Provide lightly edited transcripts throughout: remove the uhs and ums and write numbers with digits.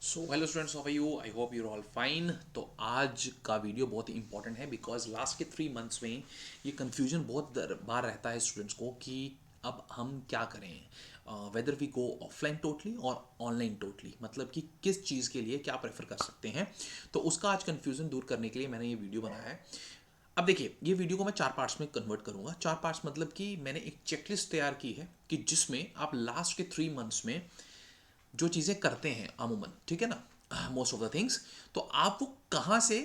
So hello students, how are you? I hope you're all fine. तो आज का video बहुत ही इंपॉर्टेंट है बिकॉज लास्ट के 3 मंथ्स में ये कन्फ्यूजन बहुत बार रहता है स्टूडेंट्स को कि अब हम क्या करें, whether we go offline totally और ऑनलाइन टोटली, मतलब कि किस चीज़ के लिए क्या प्रेफर कर सकते हैं। तो उसका आज कन्फ्यूजन दूर करने के लिए मैंने ये वीडियो बनाया है। अब देखिए, ये वीडियो को मैं 4 पार्ट्स में कन्वर्ट करूंगा। 4 पार्ट्स मतलब कि मैंने एक चेकलिस्ट तैयार की है कि जिसमें आप लास्ट के 3 मंथ्स में जो चीज़ें करते हैं अमूमन, ठीक है ना, मोस्ट ऑफ द थिंग्स, तो आप वो कहाँ से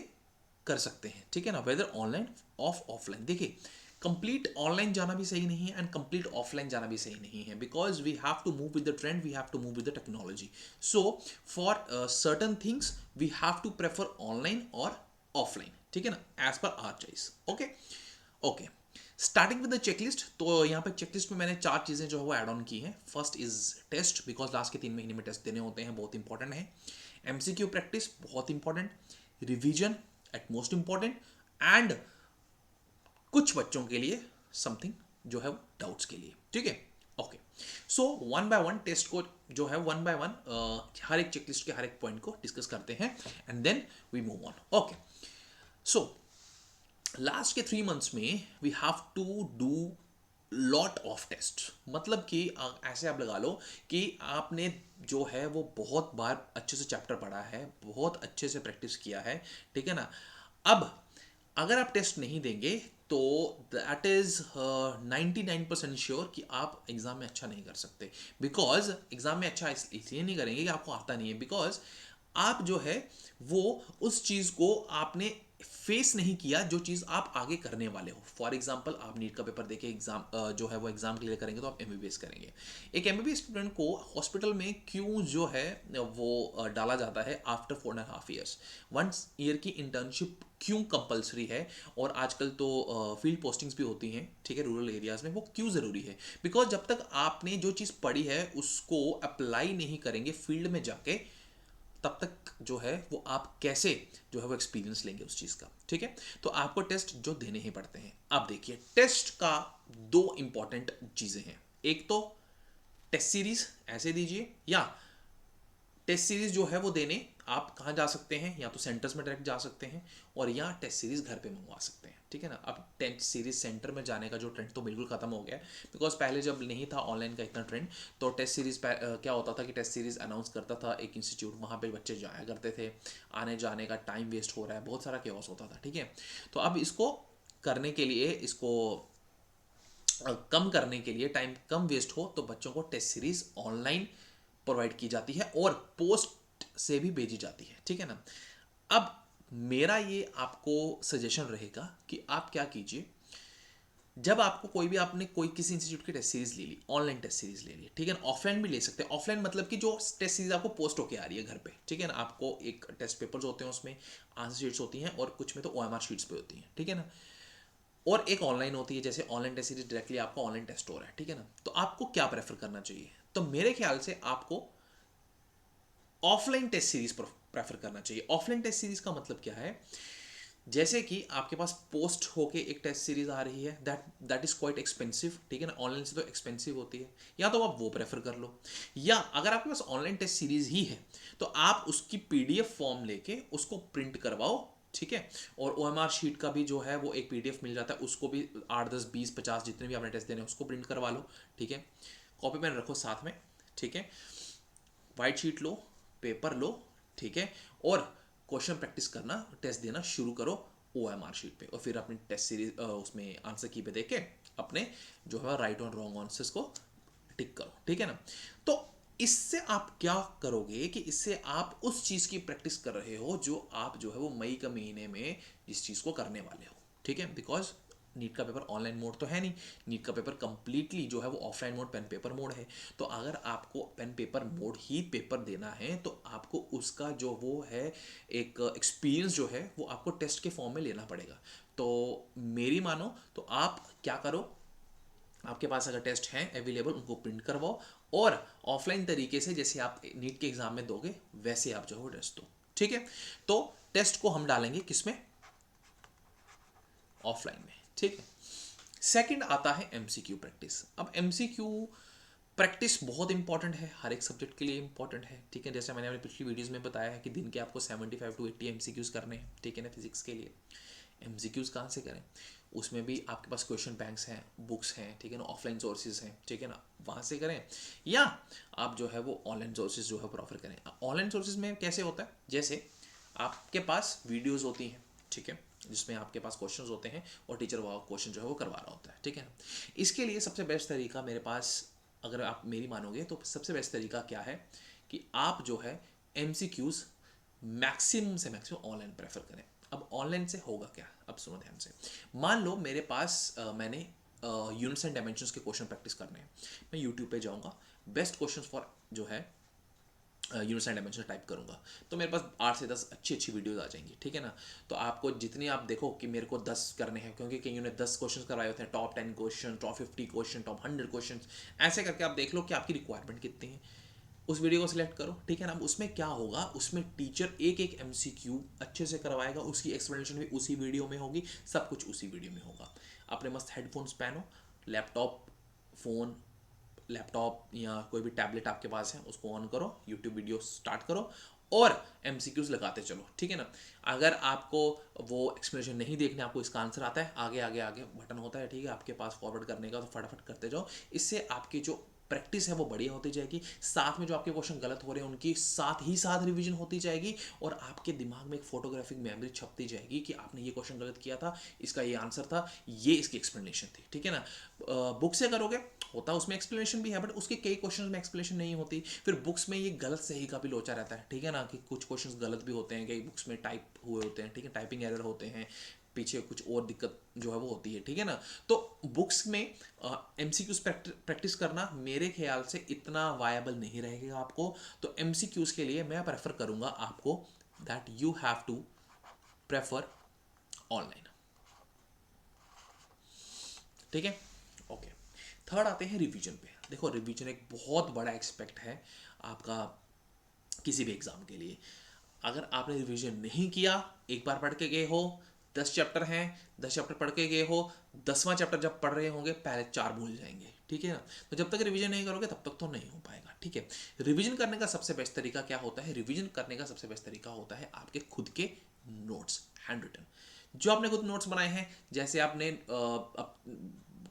कर सकते हैं, ठीक है ना, वेदर ऑनलाइन ऑफलाइन। देखिए, कंप्लीट ऑनलाइन जाना भी सही नहीं है एंड कंप्लीट ऑफलाइन जाना भी सही नहीं है because we have to move with the trend, we have to move with the technology. So for certain things we have to prefer online और ऑफलाइन, ठीक है ना, as per our choice. Okay okay, starting with the checklist. तो यहाँ पे checklist में मैंने 4 चीज़ें जो है वो ऐड ऑन की हैं। First is test, because last के 3 महीने में टेस्ट देने होते हैं, बहुत इंपॉर्टेंट है। एमसीक्यू प्रैक्टिस बहुत important, revision at most important, and कुछ बच्चों के लिए समथिंग जो है वो डाउट्स के लिए, ठीक है। Okay, so one by one test को जो है वन बाय वन हर एक चेकलिस्ट के हर एक पॉइंट को डिस्कस करते हैं and then we move on. Okay, so last के 3 मंथ्स में we have to do lot of test. मतलब कि ऐसे आप लगा लो कि आपने जो है वो बहुत बार अच्छे से चैप्टर पढ़ा है, बहुत अच्छे से प्रैक्टिस किया है, ठीक है ना। अब अगर आप टेस्ट नहीं देंगे तो दैट इज 99% श्योर कि आप एग्जाम में अच्छा नहीं कर सकते। बिकॉज एग्जाम में अच्छा इसलिए नहीं करेंगे कि आपको आता नहीं है, बिकॉज आप जो है वो उस चीज़ को आपने फेस नहीं किया जो चीज़ आप आगे करने वाले हो। फॉर एग्जाम्पल, आप नीट का पेपर देके एग्जाम जो है वो एग्जाम क्लियर करेंगे तो आप एमबीबीएस करेंगे। एक एमबीबीएस स्टूडेंट को हॉस्पिटल में क्यों जो है वो डाला जाता है आफ्टर 4.5 ईयर्स? 1 ईयर की इंटर्नशिप क्यों कंपलसरी है? और आजकल तो फील्ड पोस्टिंग्स भी होती हैं, ठीक है, रूरल एरियाज में, वो क्यों ज़रूरी है? बिकॉज जब तक आपने जो चीज़ पढ़ी है उसको अप्लाई नहीं करेंगे फील्ड में जाके, तब तक जो है वो आप कैसे जो है वो एक्सपीरियंस लेंगे उस चीज़ का, ठीक है। तो आपको टेस्ट जो देने ही पड़ते हैं। अब देखिए, टेस्ट का 2 इंपॉर्टेंट चीज़ें हैं। एक तो टेस्ट सीरीज ऐसे दीजिए, या टेस्ट सीरीज जो है वो देने आप कहाँ जा सकते हैं, या तो सेंटर्स में डायरेक्ट जा सकते हैं और या टेस्ट सीरीज घर पे मंगवा सकते हैं, ठीक है ना। अब टेस्ट सीरीज सेंटर में जाने का जो ट्रेंड तो बिल्कुल खत्म हो गया है, बिकॉज पहले जब नहीं था ऑनलाइन का इतना ट्रेंड, तो टेस्ट सीरीज क्या होता था कि टेस्ट सीरीज अनाउंस करता था एक इंस्टीट्यूट, वहाँ पे बच्चे जाया करते थे, आने जाने का टाइम वेस्ट हो रहा है, बहुत सारा केओस होता था, ठीक है। तो अब इसको करने के लिए, इसको कम करने के लिए, टाइम कम वेस्ट हो, तो बच्चों को टेस्ट सीरीज ऑनलाइन प्रोवाइड की जाती है और पोस्ट से भी भेजी जाती है, ठीक है ना। अब मेरा ये आपको सजेशन रहेगा कि आप क्या कीजिए, जब आपको कोई भी, आपने कोई किसी इंस्टीट्यूट की टेस्ट सीरीज ले ली, ऑनलाइन टेस्ट सीरीज ले ली, ठीक है ना, ऑफलाइन भी ले सकते हैं। ऑफलाइन मतलब कि जो टेस्ट सीरीज आपको पोस्ट होके आ रही है घर पे, ठीक है ना, आपको एक टेस्ट पेपर्स होते हैं, उसमें आंसर शीट्स होती हैं और कुछ में तो ओएमआर शीट्स पे होती हैं, ठीक है ना। और एक ऑनलाइन होती है, जैसे ऑनलाइन टेस्ट सीरीज डायरेक्टली आपको ऑनलाइन टेस्ट हो रहा है, ठीक है ना। तो आपको क्या प्रेफर करना चाहिए? तो मेरे ख्याल से आपको ऑफलाइन टेस्ट सीरीज प्रेफर करना चाहिए। ऑफलाइन टेस्ट सीरीज का मतलब क्या है? जैसे कि आपके पास पोस्ट होके एक टेस्ट सीरीज आ रही है, दैट इज क्वाइट एक्सपेंसिव, ठीक है ना, ऑनलाइन से तो एक्सपेंसिव होती है, या तो आप वो प्रेफर कर लो, या अगर आपके पास ऑनलाइन टेस्ट सीरीज ही है तो आप उसकी पीडीएफ फॉर्म लेके उसको प्रिंट करवाओ, ठीक है। और ओएमआर शीट का भी जो है वो एक पीडीएफ मिल जाता है, उसको भी 8, 10, 20, 50 जितने भी आपने टेस्ट देने उसको प्रिंट करवा लो, ठीक है। कॉपी पेन रखो साथ में, ठीक है। वाइट शीट लो, पेपर लो, ठीक है, और क्वेश्चन प्रैक्टिस करना, टेस्ट देना शुरू करो ओएमआर शीट पे, और फिर अपनी टेस्ट सीरीज उसमें आंसर की पे देके अपने जो है राइट और रॉन्ग आंसर्स को टिक करो, ठीक है ना। तो इससे आप क्या करोगे कि इससे आप उस चीज़ की प्रैक्टिस कर रहे हो जो आप जो है वो मई का महीने में जिस चीज़ को करने वाले हो, ठीक है। बिकॉज नीट का पेपर ऑनलाइन मोड तो है नहीं, नीट का पेपर कंप्लीटली जो है वो offline mode, pen paper mode है। तो अगर आपको पेन पेपर मोड ही पेपर देना है तो आपको उसका जो वो है एक एक्सपीरियंस जो है वो आपको टेस्ट के फॉर्म में लेना पड़ेगा। तो मेरी मानो तो आप क्या करो, आपके पास अगर टेस्ट हैं अवेलेबल उनको प्रिंट करवाओ, और ऑफलाइन तरीके से जैसे आप नीट के एग्जाम में दोगे वैसे आप जो है वो टेस्ट दो, ठीक है। तो टेस्ट को हम डालेंगे किसमें? ऑफलाइन में, ठीक है। सेकंड आता है एमसीक्यू प्रैक्टिस। अब एमसीक्यू प्रैक्टिस बहुत इंपॉर्टेंट है, हर एक सब्जेक्ट के लिए इंपॉर्टेंट है, ठीक है। जैसे मैंने अपनी पिछली वीडियोस में बताया है कि दिन के आपको 75 to 80 एमसीक्यूज करने हैं, ठीक है ना, फिजिक्स के लिए। एमसीक्यूज कहाँ से करें, उसमें भी आपके पास क्वेश्चन बैंक्स हैं, बुक्स हैं, ठीक है ना, ऑफलाइन सोर्सेज हैं, ठीक है ना, वहाँ से करें, या आप जो है वो ऑनलाइन सोर्सेज जो है प्रोफर करें। ऑनलाइन सोर्सेज में कैसे होता है, जैसे आपके पास वीडियोज़ होती हैं, ठीक है, जिसमें आपके पास क्वेश्चंस होते हैं और टीचर वो क्वेश्चन जो है वो करवा रहा होता है, ठीक है ना। इसके लिए सबसे बेस्ट तरीका मेरे पास, अगर आप मेरी मानोगे तो सबसे बेस्ट तरीका क्या है कि आप जो है एम मैक्सिमम से मैक्सिमम ऑनलाइन प्रेफर करें। अब ऑनलाइन से होगा क्या, अब सुनो ध्यान से। मान लो मेरे पास मैंने यूनिट्स एंड डायमेंशंस के क्वेश्चन प्रैक्टिस करने हैं, मैं यूट्यूब पे जाऊंगा, बेस्ट क्वेश्चंस फॉर जो है यूनिट्स एंड डायमेंशन टाइप करूंगा, तो मेरे पास 8 से 10 अच्छी अच्छी वीडियोस आ जाएंगी, ठीक है ना। तो आपको जितनी आप देखो कि मेरे को 10 करने हैं, क्योंकि कईयों ने 10 क्वेश्चन कराए होते हैं, top 10 question, top 50 question, top 100 question, ऐसे करके आप देख लो कि आपकी रिक्वायरमेंट कितनी है, उस वीडियो को सिलेक्ट करो, ठीक है ना। अब उसमें क्या होगा, उसमें टीचर एक एक एमसीक्यू अच्छे से करवाएगा, उसकी एक्सप्लेनेशन भी उसी वीडियो में होगी, सब कुछ उसी वीडियो में होगा। अपने मस्त हेडफोन्स पहनो, लैपटॉप, फ़ोन, लैपटॉप या कोई भी टैबलेट आपके पास है उसको ऑन करो, यूट्यूब वीडियो स्टार्ट करो और एमसीक्यूज लगाते चलो, ठीक है ना। अगर आपको वो एक्सप्लेनेशन नहीं देखने, आपको इसका आंसर आता है, आगे आगे आगे बटन होता है, ठीक है, आपके पास फॉरवर्ड करने का, तो फटाफट करते जाओ। इससे आपकी जो प्रैक्टिस है वो बढ़िया होती जाएगी, साथ में जो आपके क्वेश्चन गलत हो रहे हैं उनकी साथ ही साथ रिवीजन होती जाएगी, और आपके दिमाग में एक फोटोग्राफिक मेमोरी छपती जाएगी कि आपने ये क्वेश्चन गलत किया था, इसका ये आंसर था, ये इसकी एक्सप्लेनेशन थी, ठीक है ना। बुक से करोगे होता उसमें एक्सप्लेनेशन भी है, बट उसके कई क्वेश्चंस में एक्सप्लेनेशन नहीं होती, फिर बुक्स में ये गलत सही का भी लोचा रहता है, ठीक है ना, कि कुछ क्वेश्चंस गलत भी होते हैं, कई बुक्स में टाइप हुए होते हैं, ठीक है, टाइपिंग एरर होते हैं, पीछे कुछ और दिक्कत जो है वो होती है, ठीक है ना। तो बुक्स में एमसीक्यूज प्रैक्टिस करना मेरे ख्याल से इतना वायबल नहीं रहेगा आपको, तो एमसीक्यूज के लिए मैं प्रेफर करूंगा आपको that you have to prefer online, ठीक है, ओके। थर्ड आते हैं रिवीजन पे। देखो रिवीजन एक बहुत बड़ा एक्सपेक्ट है आपका किसी भी एग्जाम के लिए। अगर आपने रिवीजन नहीं किया, एक बार पढ़ के गए हो, 10 चैप्टर हैं, 10 चैप्टर पढ़ के गए हो, 10वां चैप्टर जब पढ़ रहे होंगे पहले 4 भूल जाएंगे, ठीक है ना। तो जब तक रिवीजन नहीं करोगे तब तक तो नहीं हो पाएगा, ठीक है। रिवीजन करने का सबसे बेस्ट तरीका क्या होता है, रिवीजन करने का सबसे बेस्ट तरीका होता है आपके खुद के नोट्स, हैंड रिटन, जो आपने खुद नोट्स बनाए हैं। जैसे आपने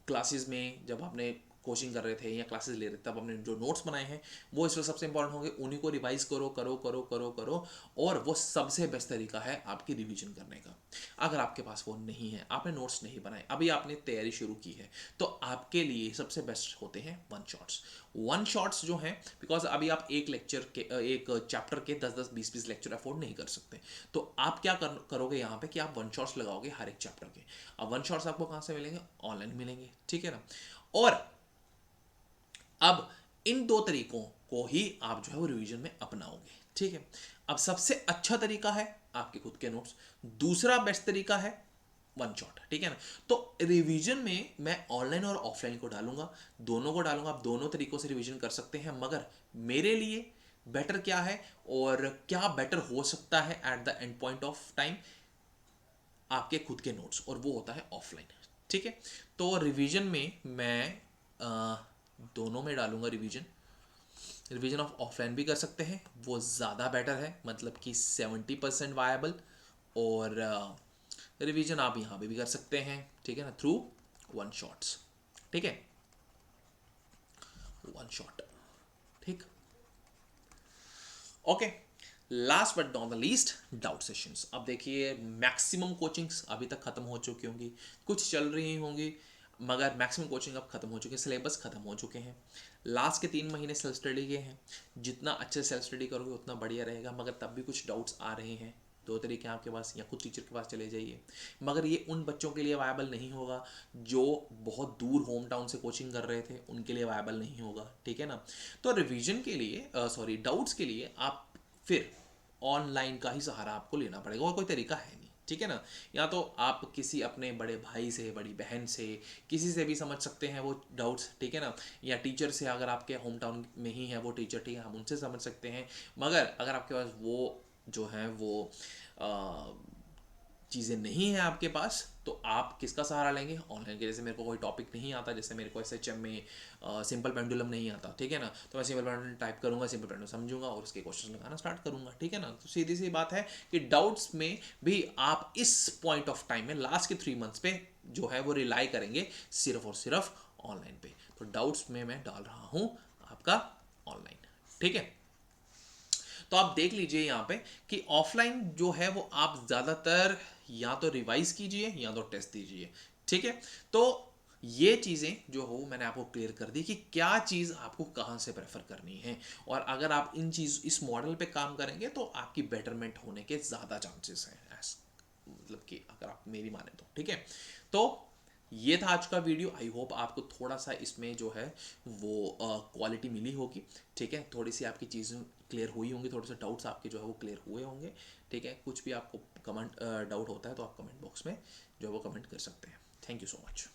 क्लासेस में जब आपने कोचिंग कर रहे थे या क्लासेस ले रहे थे, तब आपने जो नोट्स बनाए हैं वो इस वक्त सबसे इंपॉर्टेंट होंगे, उन्हीं को रिवाइज करो करो करो करो करो, और वो सबसे बेस्ट तरीका है आपकी रिवीजन करने का। अगर आपके पास वो नहीं है, आपने नोट्स नहीं बनाए, अभी आपने तैयारी शुरू की है, तो आपके लिए सबसे बेस्ट होते हैं वन शॉट्स। वन शॉट्स जो हैं, बिकॉज अभी आप एक लेक्चर के एक चैप्टर के 10-10 20-20 लेक्चर अफोर्ड नहीं कर सकते, तो आप क्या करोगे यहाँ पे कि आप वन शॉट्स लगाओगे हर एक चैप्टर के। अब वन शॉट्स आपको कहाँ से मिलेंगे, ऑनलाइन मिलेंगे, ठीक है ना। और अब इन दो तरीकों को ही आप जो है वो रिवीजन में अपनाओगे, ठीक है। अब सबसे अच्छा तरीका है आपके खुद के नोट्स, दूसरा बेस्ट तरीका है वन शॉट, ठीक है ना। तो रिवीजन में मैं ऑनलाइन और ऑफलाइन को डालूंगा, दोनों को डालूंगा, आप दोनों तरीकों से रिवीजन कर सकते हैं, मगर मेरे लिए बेटर क्या है और क्या बेटर हो सकता है at the end point of time, आपके खुद के नोट्स, और वो होता है ऑफलाइन, ठीक है। तो रिवीजन में मैं दोनों में डालूंगा रिवीजन। रिवीजन ऑफ ऑफलाइन भी कर सकते हैं, वो ज़्यादा बेटर है, मतलब कि 70% वायबल, और रिवीजन आप यहाँ पे भी कर सकते हैं, ठीक है ना, थ्रू वन शॉट्स, ठीक है, वन शॉट, ठीक, okay. Last but not the least, doubt sessions. अब देखिए मैक्सिमम कोचिंग्स अभी तक खत्म हो चुकी होंगी, कुछ चल रही होंगी, मगर मैक्सिमम कोचिंग अब खत्म हो चुके हैं, सिलेबस खत्म हो चुके हैं। लास्ट के 3 महीने सेल्फ स्टडी के हैं, जितना अच्छे सेल्फ स्टडी करोगे उतना बढ़िया रहेगा, मगर तब भी कुछ डाउट्स आ रहे हैं, दो तरीके हैं आपके पास, या खुद टीचर के पास चले जाइए, मगर ये उन बच्चों के लिए वायबल नहीं होगा जो बहुत दूर होम टाउन से कोचिंग कर रहे थे, उनके लिए वायबल नहीं होगा, ठीक है ना। तो रिवीजन के लिए सॉरी डाउट्स के लिए आप फिर ऑनलाइन का ही सहारा आपको लेना पड़ेगा, और कोई तरीका है नहीं, ठीक है ना। या तो आप किसी अपने बड़े भाई से, बड़ी बहन से, किसी से भी समझ सकते हैं वो डाउट्स, ठीक है ना, या टीचर से, अगर आपके होम टाउन में ही है वो टीचर, ठीक है, हम उनसे समझ सकते हैं। मगर अगर आपके पास वो जो है वो चीज़ें नहीं है आपके पास, तो आप किसका सहारा लेंगे? ऑनलाइन के। जैसे मेरे को कोई टॉपिक नहीं आता, जैसे मेरे को SHM में सिंपल पेंडुलम नहीं आता, ठीक है ना, तो मैं सिंपल पेंडुलम टाइप करूंगा, सिंपल पेंडुलम समझूंगा और उसके क्वेश्चन लगाना स्टार्ट करूंगा, ठीक है ना। तो सीधी सी बात है कि डाउट्स में भी आप इस पॉइंट ऑफ टाइम में लास्ट के 3 मंथ्स पे जो है वो रिलाई करेंगे सिर्फ और सिर्फ ऑनलाइन पे। तो डाउट्स में मैं डाल रहा हूं आपका ऑनलाइन, ठीक है। तो आप देख लीजिए यहाँ पे कि ऑफलाइन जो है वो आप ज़्यादातर या तो रिवाइज कीजिए या तो टेस्ट दीजिए, ठीक है। तो ये चीज़ें जो हो मैंने आपको क्लियर कर दी कि क्या चीज़ आपको कहाँ से प्रेफर करनी है, और अगर आप इस मॉडल पे काम करेंगे तो आपकी बेटरमेंट होने के ज़्यादा चांसेस हैं, मतलब कि अगर आप मेरी माने तो, ठीक है। तो ये था आज का वीडियो। आई होप आपको थोड़ा सा इसमें जो है वो क्वालिटी मिली होगी, ठीक है। थोड़ी सी आपकी चीज़ें क्लियर हुई होंगी, थोड़े से डाउट्स आपके जो है वो क्लियर हुए होंगे, ठीक है। कुछ भी आपको कमेंट डाउट होता है तो आप कमेंट बॉक्स में जो है वो कमेंट कर सकते हैं। Thank you so much.